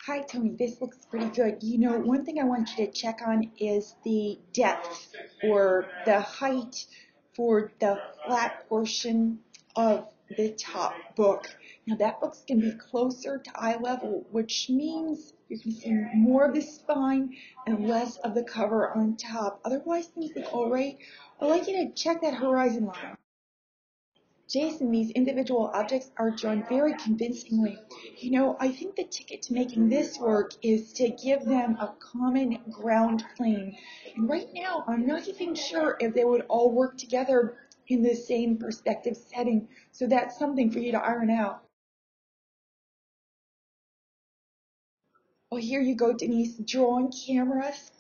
Hi, Tony. This looks pretty good. You know, one thing I want you to check on is the depth or the height for the flat portion of the top book. Now, that book's going to be closer to eye level, which means you can see more of the spine and less of the cover on top. Otherwise, things look all right. I'd like you to check that horizon line. Jason, these individual objects are drawn very convincingly. You know, I think the ticket to making this work is to give them a common ground plane. And right now, I'm not even sure if they would all work together in the same perspective setting. So that's something for you to iron out. Well, here you go, Denise, drawing cameras.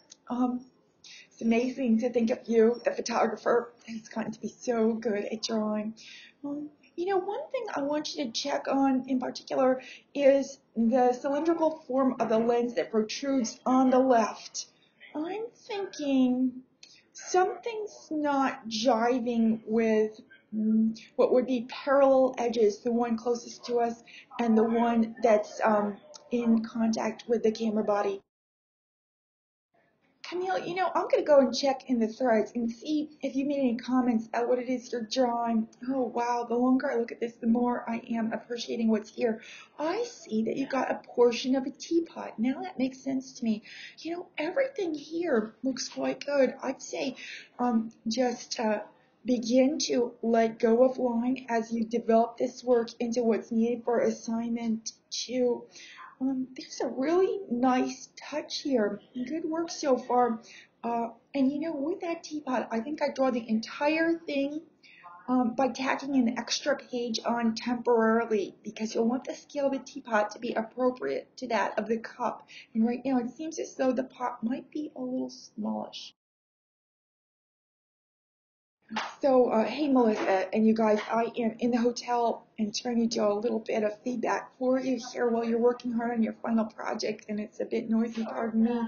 It's amazing to think of you, the photographer, who's gotten to be so good at drawing. You know, one thing I want you to check on in particular is the cylindrical form of the lens that protrudes on the left. I'm thinking something's not jiving with what would be parallel edges, the one closest to us and the one that's in contact with the camera body. Camille, you know, I'm going to go and check in the threads and see if you made any comments about what it is you're drawing. Oh, wow. The longer I look at this, the more I am appreciating what's here. I see that you got a portion of a teapot. Now that makes sense to me. You know, everything here looks quite good. I'd say just begin to let go of line as you develop this work into what's needed for assignment 2. There's a really nice touch here. Good work so far. And you know, with that teapot, I think I draw the entire thing by tacking an extra page on temporarily because you'll want the scale of the teapot to be appropriate to that of the cup. And right now, it seems as though the pot might be a little smallish. So, hey, Melissa, and you guys, I am in the hotel and trying to do a little bit of feedback for you here while you're working hard on your final project, and it's a bit noisy, pardon me.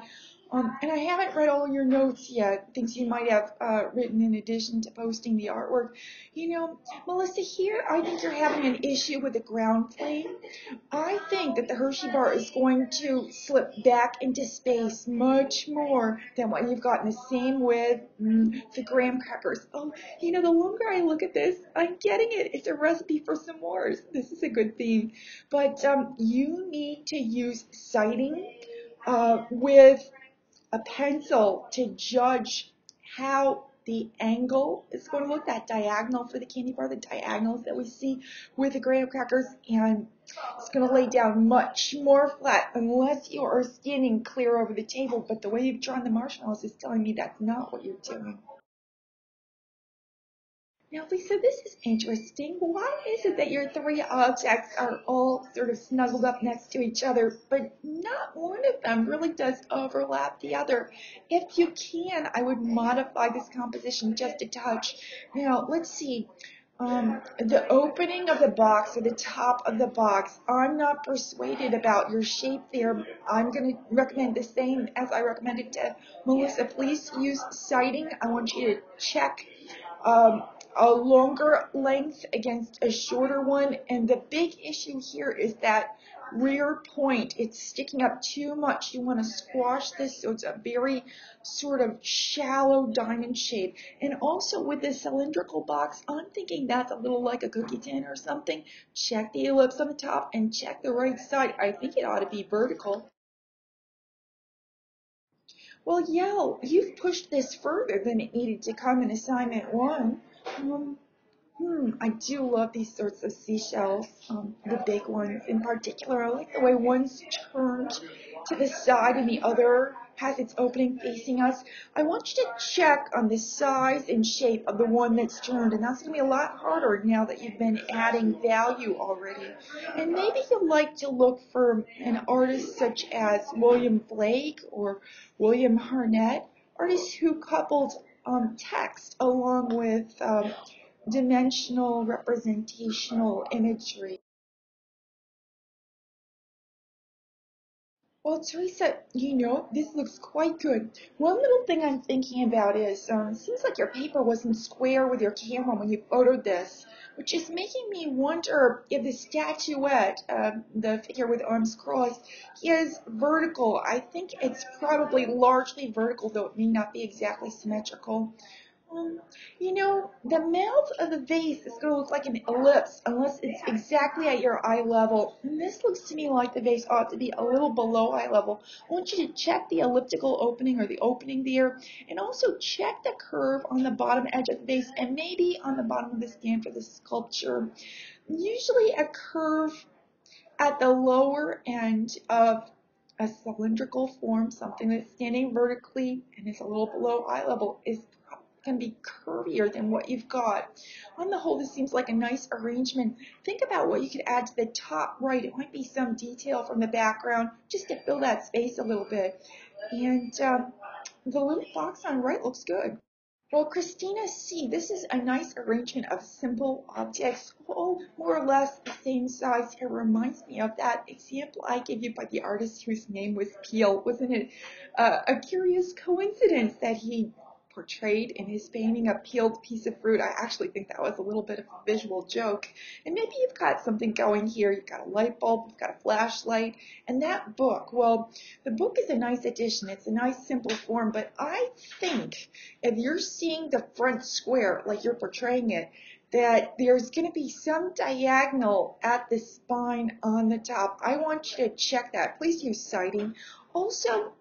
And I haven't read all your notes yet, things you might have written in addition to posting the artwork. You know, Melissa, here I think you're having an issue with the ground plane. I think that the Hershey bar is going to slip back into space much more than what you've got in the same with the graham crackers. Oh, you know, the longer I look at this, I'm getting it. It's a recipe for s'mores. This is a good theme. But you need to use sighting with a pencil to judge how the angle is going to look, that diagonal for the candy bar, the diagonals that we see with the graham crackers, and it's going to lay down much more flat unless you are standing clear over the table. But the way you've drawn the marshmallows is telling me that's not what you're doing. Now, Lisa, this is interesting. Why is it that your three objects are all sort of snuggled up next to each other, but not one of them really does overlap the other? If you can, I would modify this composition just a touch. Now, let's see. The opening of the box or the top of the box, I'm not persuaded about your shape there. I'm going to recommend the same as I recommended to Melissa. Please use sighting. I want you to check um, a longer length against a shorter one. And the big issue here is that rear point. It's sticking up too much. You want to squash this so it's a very sort of shallow diamond shape. And also with the cylindrical box, I'm thinking that's a little like a cookie tin or something. Check the ellipse on the top and check the right side. I think it ought to be vertical. Well, yeah, you've pushed this further than it needed to come in assignment 1. Um, I do love these sorts of seashells, the big ones in particular. I like the way one's turned to the side and the other has its opening facing us. I want you to check on the size and shape of the one that's turned, and that's going to be a lot harder now that you've been adding value already. And maybe you'd like to look for an artist such as William Blake or William Harnett, artists who coupled text along with dimensional representational imagery. Well, Teresa, this looks quite good. One little thing I'm thinking about is, it seems like your paper wasn't square with your camera when you photoed this, which is making me wonder if the statuette, the figure with arms crossed, is vertical. I think it's probably largely vertical, though it may not be exactly symmetrical. Um, the mouth of the vase is going to look like an ellipse unless it's exactly at your eye level. And this looks to me like the vase ought to be a little below eye level. I want you to check the elliptical opening or the opening there, and also check the curve on the bottom edge of the vase and maybe on the bottom of the stand for the sculpture. Usually a curve at the lower end of a cylindrical form, something that's standing vertically and is a little below eye level, is going to be curvier than what you've got. On the whole, this seems like a nice arrangement. Think about what you could add to the top right. It might be some detail from the background just to fill that space a little bit. And the little box on the right looks good. Well, Christina, see, this is a nice arrangement of simple objects, all more or less the same size. It reminds me of that example I gave you by the artist whose name was Peel. Wasn't it a curious coincidence that he portrayed in his painting a peeled piece of fruit? I actually think that was a little bit of a visual joke. And maybe you've got something going here. You've got a light bulb, you've got a flashlight, and that book. Well, the book is a nice addition. It's a nice simple form, but I think if you're seeing the front square like you're portraying it, that there's going to be some diagonal at the spine on the top. I want you to check that. Please use citing. Also,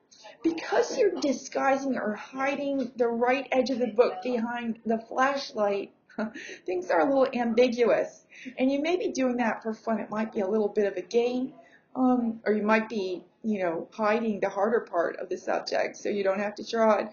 because you're disguising or hiding the right edge of the book behind the flashlight, things are a little ambiguous. And you may be doing that for fun. It might be a little bit of a game. Or you might be, hiding the harder part of the subject so you don't have to draw it.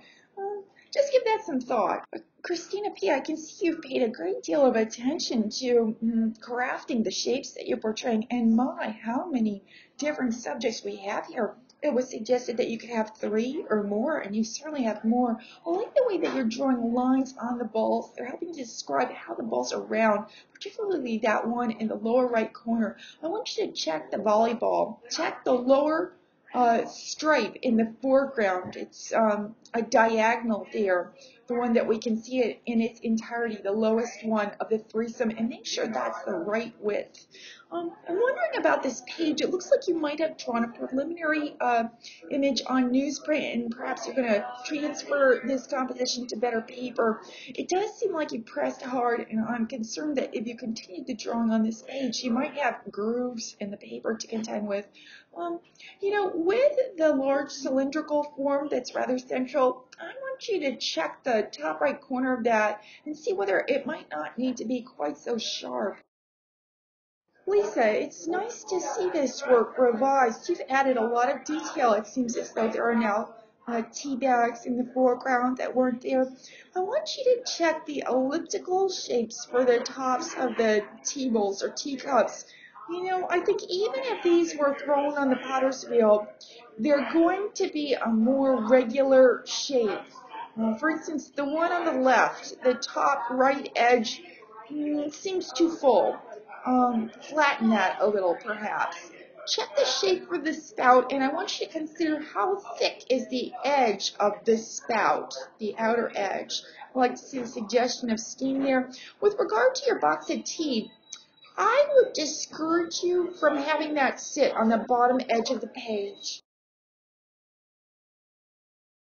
Just give that some thought. Christina P., I can see you've paid a great deal of attention to crafting the shapes that you're portraying. And my, how many different subjects we have here. It was suggested that you could have 3 or more, and you certainly have more. I like the way that you're drawing lines on the balls. They're helping to describe how the balls are round, particularly that one in the lower right corner. I want you to check the volleyball. Check the lower stripe in the foreground. It's a diagonal there, the one that we can see it in its entirety, the lowest one of the threesome, and make sure that's the right width. I'm wondering about this page. It looks like you might have drawn a preliminary image on newsprint, and perhaps you're going to transfer this composition to better paper. It does seem like you pressed hard, and I'm concerned that if you continue the drawing on this page, you might have grooves in the paper to contend with. With the large cylindrical form that's rather central, I want you to check the top right corner of that and see whether it might not need to be quite so sharp. Lisa, it's nice to see this work revised. You've added a lot of detail. It seems as though there are now tea bags in the foreground that weren't there. I want you to check the elliptical shapes for the tops of the tea bowls or teacups. I think even if these were thrown on the potter's wheel, they're going to be a more regular shape. For instance, the one on the left, the top right edge, seems too full. Flatten that a little, perhaps. Check the shape for the spout, and I want you to consider how thick is the edge of the spout, the outer edge. I'd like to see a suggestion of steam there. With regard to your box of tea, I would discourage you from having that sit on the bottom edge of the page.